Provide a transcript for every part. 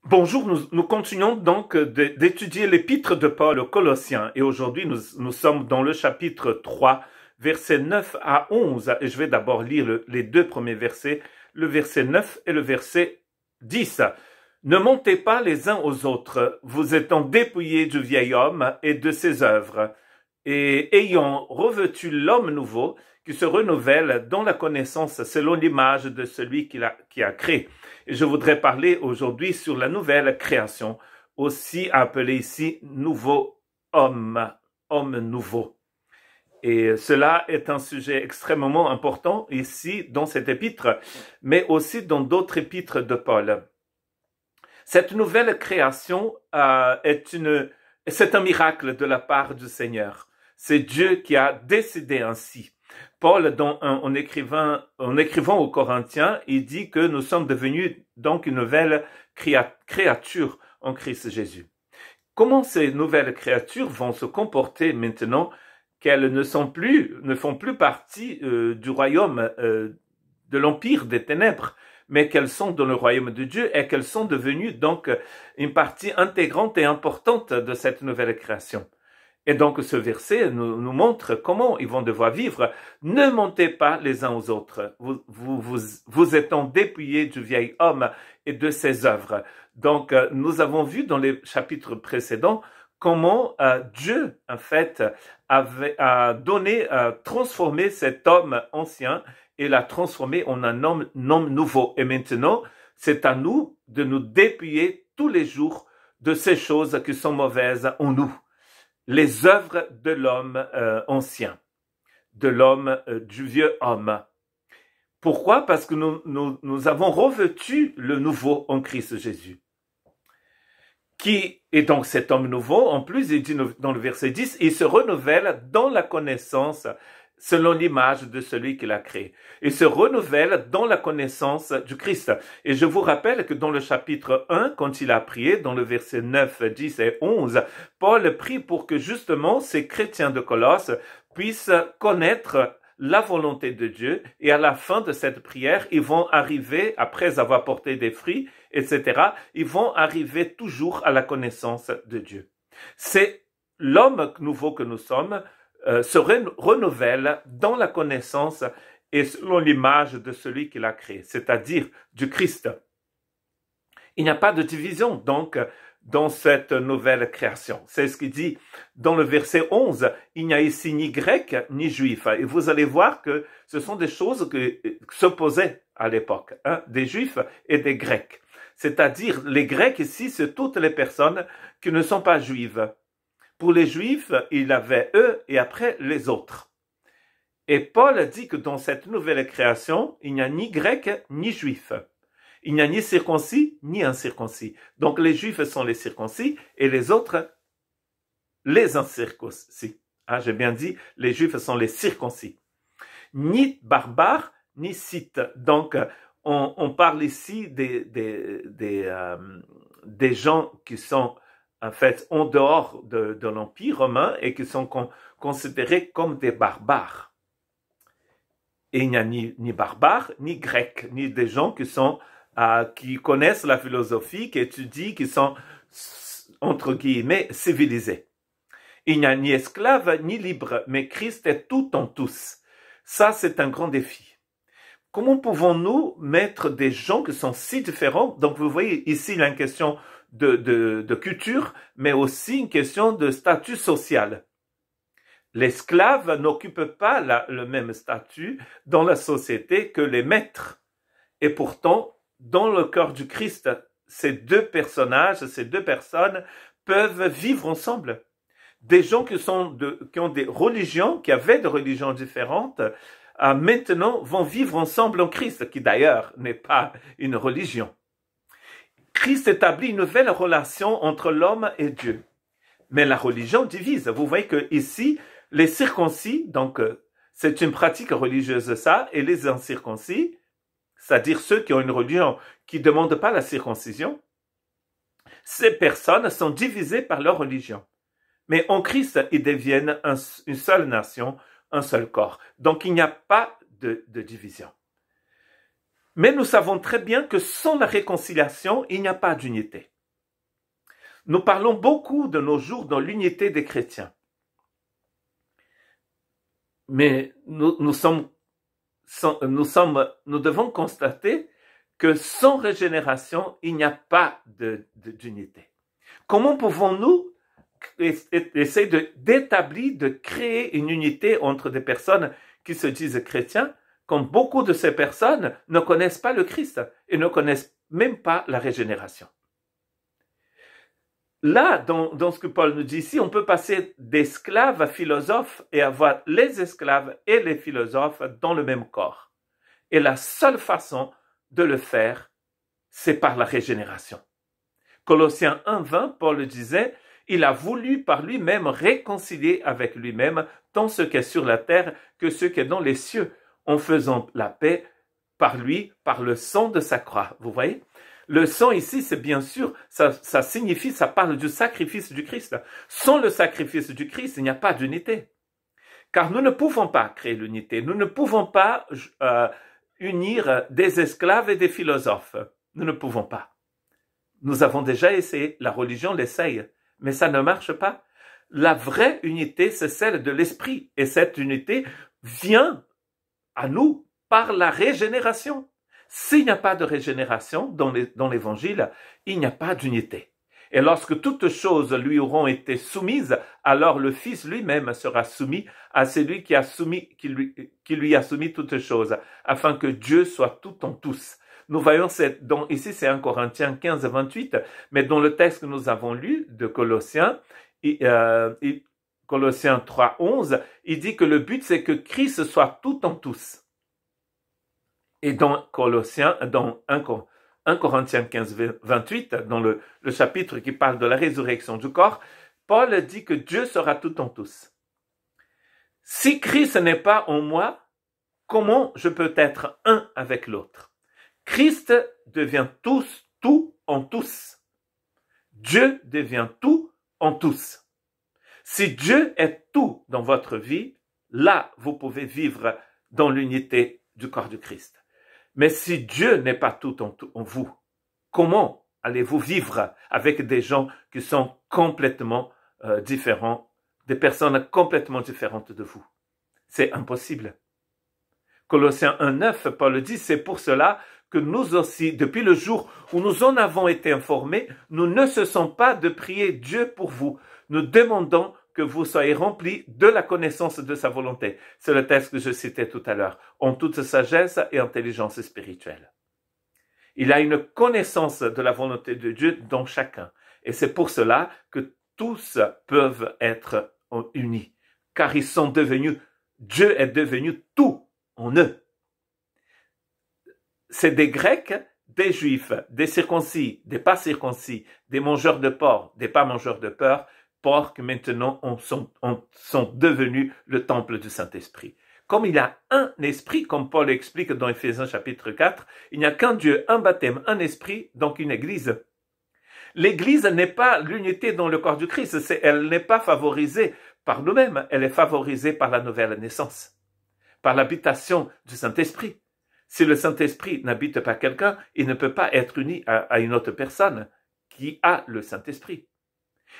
Bonjour, nous continuons donc d'étudier l'épître de Paul aux Colossiens et aujourd'hui nous sommes dans le chapitre 3, versets 9 à 11 et je vais d'abord lire les deux premiers versets, le verset 9 et le verset 10. Ne montez pas les uns aux autres, vous étant dépouillés du vieil homme et de ses œuvres, et ayant revêtu l'homme nouveau qui se renouvelle dans la connaissance selon l'image de celui qui a créé. Et je voudrais parler aujourd'hui sur la nouvelle création, aussi appelée ici nouveau homme, homme nouveau. Et cela est un sujet extrêmement important ici dans cet épître, mais aussi dans d'autres épîtres de Paul. Cette nouvelle création c'est un miracle de la part du Seigneur. C'est Dieu qui a décidé ainsi. Paul, en écrivant aux Corinthiens, il dit que nous sommes devenus donc une nouvelle créature en Christ Jésus. Comment ces nouvelles créatures vont se comporter maintenant qu'elles ne font plus partie du royaume, de l'empire des ténèbres, mais qu'elles sont dans le royaume de Dieu et qu'elles sont devenues donc une partie intégrante et importante de cette nouvelle création. Et donc ce verset nous montre comment ils vont devoir vivre. Ne montez pas les uns aux autres. Vous étant dépouillés du vieil homme et de ses œuvres. Donc nous avons vu dans les chapitres précédents comment Dieu en fait a transformé cet homme ancien et l'a transformé en un homme nouveau. Et maintenant, c'est à nous de nous dépouiller tous les jours de ces choses qui sont mauvaises en nous. Les œuvres de l'homme ancien, de l'homme, du vieux homme. Pourquoi? Parce que nous avons revêtu le nouveau en Christ Jésus. Qui est donc cet homme nouveau? En plus, il dit dans le verset 10, il se renouvelle dans la connaissance selon l'image de celui qui l'a créé. Il se renouvelle dans la connaissance du Christ. Et je vous rappelle que dans le chapitre 1, quand il a prié, dans le verset 9, 10 et 11, Paul prie pour que justement ces chrétiens de Colosse puissent connaître la volonté de Dieu, et à la fin de cette prière, ils vont arriver, après avoir porté des fruits, etc., ils vont arriver toujours à la connaissance de Dieu. C'est l'homme nouveau que nous sommes, se renouvelle dans la connaissance et selon l'image de celui qui l'a créé, c'est-à-dire du Christ. Il n'y a pas de division, donc, dans cette nouvelle création. C'est ce qu'il dit dans le verset 11. Il n'y a ici ni grec ni juif. Et vous allez voir que ce sont des choses qui s'opposaient à l'époque, des juifs et des grecs. C'est-à-dire, les grecs ici, c'est toutes les personnes qui ne sont pas juives. Pour les juifs, il y avait eux et après les autres. Et Paul dit que dans cette nouvelle création, il n'y a ni grec ni juif. Il n'y a ni circoncis ni incirconcis. Donc les juifs sont les circoncis et les autres, les incirconcis. J'ai bien dit, les juifs sont les circoncis. Ni barbares, ni scythes. Donc on parle ici des gens qui sont en fait en dehors de l'Empire romain et qui sont considérés comme des barbares. Et il n'y a ni barbares, ni grecs, ni des gens qui connaissent la philosophie, qui étudient, qui sont, entre guillemets, civilisés. Il n'y a ni esclave, ni libre, mais Christ est tout en tous. Ça, c'est un grand défi. Comment pouvons-nous mettre des gens qui sont si différents? Donc, vous voyez, ici, il y a une question de culture, mais aussi une question de statut social. L'esclave n'occupe pas le même statut dans la société que les maîtres. Et pourtant, dans le corps du Christ, ces deux personnages, ces deux personnes peuvent vivre ensemble. Des gens qui ont des religions, qui avaient des religions différentes, maintenant vont vivre ensemble en Christ, qui d'ailleurs n'est pas une religion. Christ établit une nouvelle relation entre l'homme et Dieu. Mais la religion divise. Vous voyez que ici, les circoncis, donc c'est une pratique religieuse ça, et les incirconcis, c'est-à-dire ceux qui ont une religion qui ne demande pas la circoncision, ces personnes sont divisées par leur religion. Mais en Christ, ils deviennent une seule nation, un seul corps. Donc il n'y a pas de division. Mais nous savons très bien que sans la réconciliation, il n'y a pas d'unité. Nous parlons beaucoup de nos jours dans l'unité des chrétiens. Mais nous devons constater que sans régénération, il n'y a pas d'unité. Comment pouvons-nous essayer d'établir, de créer une unité entre des personnes qui se disent chrétiens, quand beaucoup de ces personnes ne connaissent pas le Christ et ne connaissent même pas la régénération? Là, dans ce que Paul nous dit ici, on peut passer d'esclaves à philosophes et avoir les esclaves et les philosophes dans le même corps. Et la seule façon de le faire, c'est par la régénération. Colossiens 1:20, Paul disait, il a voulu par lui-même réconcilier avec lui-même tant ce qui est sur la terre que ce qui est dans les cieux, en faisant la paix par lui, par le sang de sa croix. Vous voyez? Le sang ici, c'est bien sûr, ça signifie, ça parle du sacrifice du Christ. Sans le sacrifice du Christ, il n'y a pas d'unité. Car nous ne pouvons pas créer l'unité. Nous ne pouvons pas unir des esclaves et des philosophes. Nous ne pouvons pas. Nous avons déjà essayé, la religion l'essaye, mais ça ne marche pas. La vraie unité, c'est celle de l'esprit. Et cette unité vient à nous par la régénération. S'il n'y a pas de régénération dans l'évangile, il n'y a pas d'unité. Et lorsque toutes choses lui auront été soumises, alors le Fils lui-même sera soumis à celui qui lui a soumis toutes choses, afin que Dieu soit tout en tous. Nous voyons, ici c'est 1 Corinthiens 15:28, mais dans le texte que nous avons lu de Colossiens, Colossiens 3:11, il dit que le but c'est que Christ soit tout en tous. Et dans 1 Corinthiens 15:28, dans le chapitre qui parle de la résurrection du corps, Paul dit que Dieu sera tout en tous. Si Christ n'est pas en moi, comment je peux être un avec l'autre? Christ devient tout en tous. Dieu devient tout en tous. Si Dieu est tout dans votre vie, là, vous pouvez vivre dans l'unité du corps du Christ. Mais si Dieu n'est pas tout en vous, comment allez-vous vivre avec des gens qui sont complètement différents, des personnes complètement différentes de vous? C'est impossible. Colossiens 1:9, Paul dit, c'est pour cela que nous aussi, depuis le jour où nous en avons été informés, nous ne cessons pas de prier Dieu pour vous. Nous demandons que vous soyez remplis de la connaissance de sa volonté. C'est le texte que je citais tout à l'heure, en toute sagesse et intelligence spirituelle. Il y a une connaissance de la volonté de Dieu dans chacun. Et c'est pour cela que tous peuvent être unis, car ils sont devenus, Dieu est devenu tout en eux. C'est des Grecs, des Juifs, des circoncis, des pas circoncis, des mangeurs de porc, des pas mangeurs de porc qui maintenant sont devenus le temple du Saint-Esprit. Comme il y a un esprit, comme Paul explique dans Éphésiens chapitre 4, il n'y a qu'un Dieu, un baptême, un esprit, donc une église. L'église n'est pas l'unité dans le corps du Christ, elle n'est pas favorisée par nous-mêmes, elle est favorisée par la nouvelle naissance, par l'habitation du Saint-Esprit. Si le Saint-Esprit n'habite pas quelqu'un, il ne peut pas être uni à une autre personne qui a le Saint-Esprit.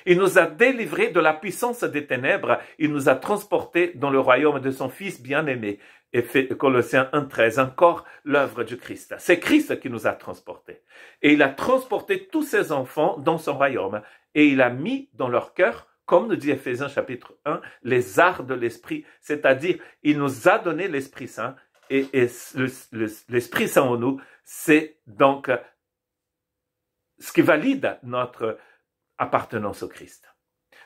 Il nous a délivrés de la puissance des ténèbres, il nous a transportés dans le royaume de son Fils bien-aimé. Et Colossiens 1:13, encore l'œuvre du Christ. C'est Christ qui nous a transportés. Et il a transporté tous ses enfants dans son royaume. Et il a mis dans leur cœur, comme nous dit Éphésiens chapitre 1, les arts de l'Esprit. C'est-à-dire, il nous a donné l'Esprit Saint. Et l'Esprit Saint en nous, c'est donc ce qui valide notre appartenance au Christ.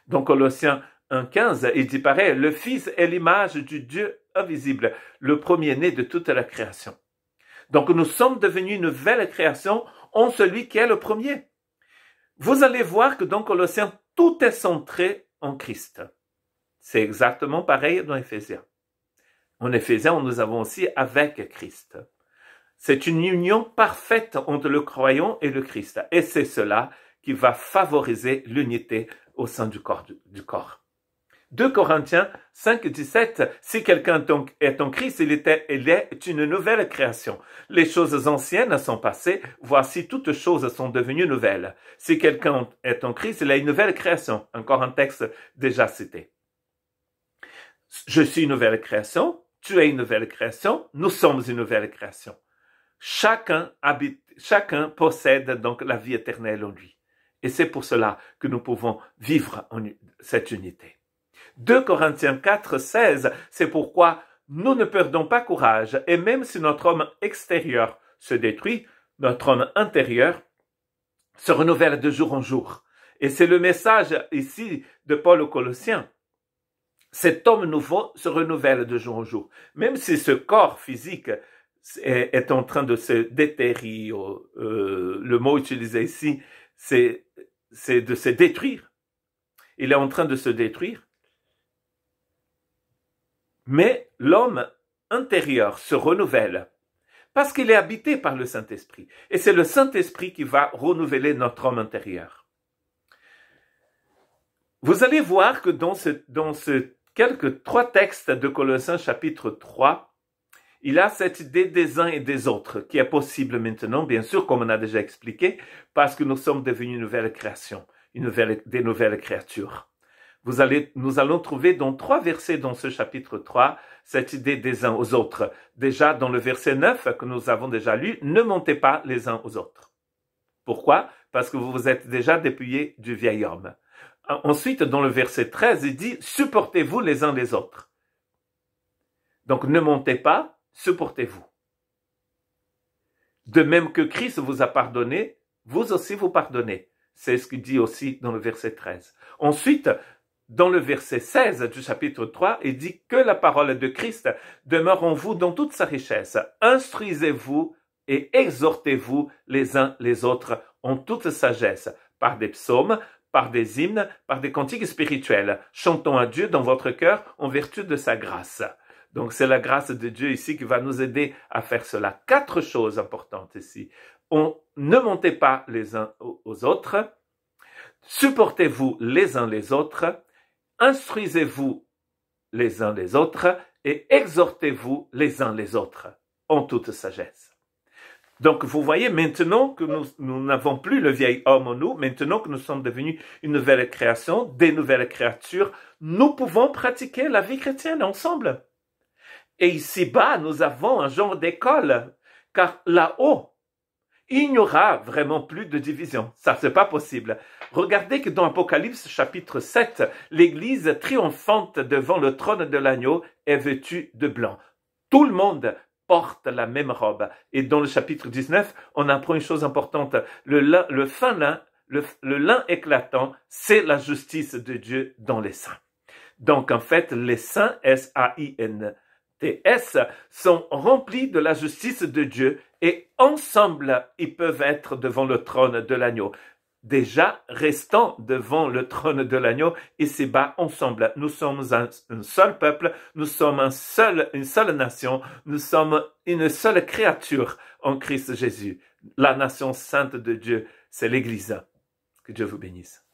Donc Colossiens 1:15, il dit pareil, le Fils est l'image du Dieu invisible, le premier-né de toute la création. Donc nous sommes devenus une nouvelle création en celui qui est le premier. Vous allez voir que dans Colossiens, tout est centré en Christ. C'est exactement pareil dans Éphésiens. En Éphésiens, nous avons aussi avec Christ. C'est une union parfaite entre le croyant et le Christ. Et c'est cela qui va favoriser l'unité au sein du corps. 2 Corinthiens 5, 17, si quelqu'un est en Christ, il est une nouvelle création. Les choses anciennes sont passées, voici toutes choses sont devenues nouvelles. Si quelqu'un est en Christ, il est une nouvelle création. Encore un texte déjà cité. Je suis une nouvelle création, tu es une nouvelle création, nous sommes une nouvelle création. Chacun possède donc la vie éternelle en lui. Et c'est pour cela que nous pouvons vivre cette unité. 2 Corinthiens 4, 16, c'est pourquoi nous ne perdons pas courage, et même si notre homme extérieur se détruit, notre homme intérieur se renouvelle de jour en jour. Et c'est le message ici de Paul aux Colossiens. Cet homme nouveau se renouvelle de jour en jour. Même si ce corps physique est en train de se déterrer, le mot utilisé ici, c'est de se détruire. Il est en train de se détruire. Mais l'homme intérieur se renouvelle parce qu'il est habité par le Saint-Esprit. Et c'est le Saint-Esprit qui va renouveler notre homme intérieur. Vous allez voir que dans quelques 3 textes de Colossiens chapitre 3, il a cette idée des uns et des autres qui est possible maintenant, bien sûr, comme on a déjà expliqué, parce que nous sommes devenus une nouvelle création, des nouvelles créatures. Nous allons trouver dans 3 versets dans ce chapitre 3 cette idée des uns aux autres. Déjà dans le verset 9 que nous avons déjà lu, ne montez pas les uns aux autres. Pourquoi? Parce que vous vous êtes déjà dépouillés du vieil homme. Ensuite, dans le verset 13, il dit, supportez-vous les uns les autres. Donc ne montez pas, supportez-vous. De même que Christ vous a pardonné, vous aussi vous pardonnez. C'est ce qu'il dit aussi dans le verset 13. Ensuite, dans le verset 16 du chapitre 3, il dit que la parole de Christ demeure en vous dans toute sa richesse. Instruisez-vous et exhortez-vous les uns les autres en toute sagesse, par des psaumes, par des hymnes, par des cantiques spirituels. Chantons à Dieu dans votre cœur en vertu de sa grâce. Donc c'est la grâce de Dieu ici qui va nous aider à faire cela. 4 choses importantes ici. Ne montez pas les uns aux autres. Supportez-vous les uns les autres. Instruisez-vous les uns les autres et exhortez-vous les uns les autres en toute sagesse. Donc vous voyez, maintenant que nous n'avons plus le vieil homme en nous, maintenant que nous sommes devenus une nouvelle création, des nouvelles créatures, nous pouvons pratiquer la vie chrétienne ensemble. Et ici-bas, nous avons un genre d'école, car là-haut, il n'y aura vraiment plus de division. Ça, c'est pas possible. Regardez que dans Apocalypse chapitre 7, l'église triomphante devant le trône de l'agneau est vêtue de blanc. Tout le monde porte la même robe. Et dans le chapitre 19, on apprend une chose importante. Le fin lin, le lin éclatant, c'est la justice de Dieu dans les saints. Donc, en fait, les saints, S-A-I-N-T-S, sont remplis de la justice de Dieu et ensemble, ils peuvent être devant le trône de l'agneau. Déjà, restant devant le trône de l'agneau, ici-bas, ensemble. Nous sommes un seul peuple, nous sommes une seule nation, nous sommes une seule créature en Christ Jésus. La nation sainte de Dieu, c'est l'Église. Que Dieu vous bénisse.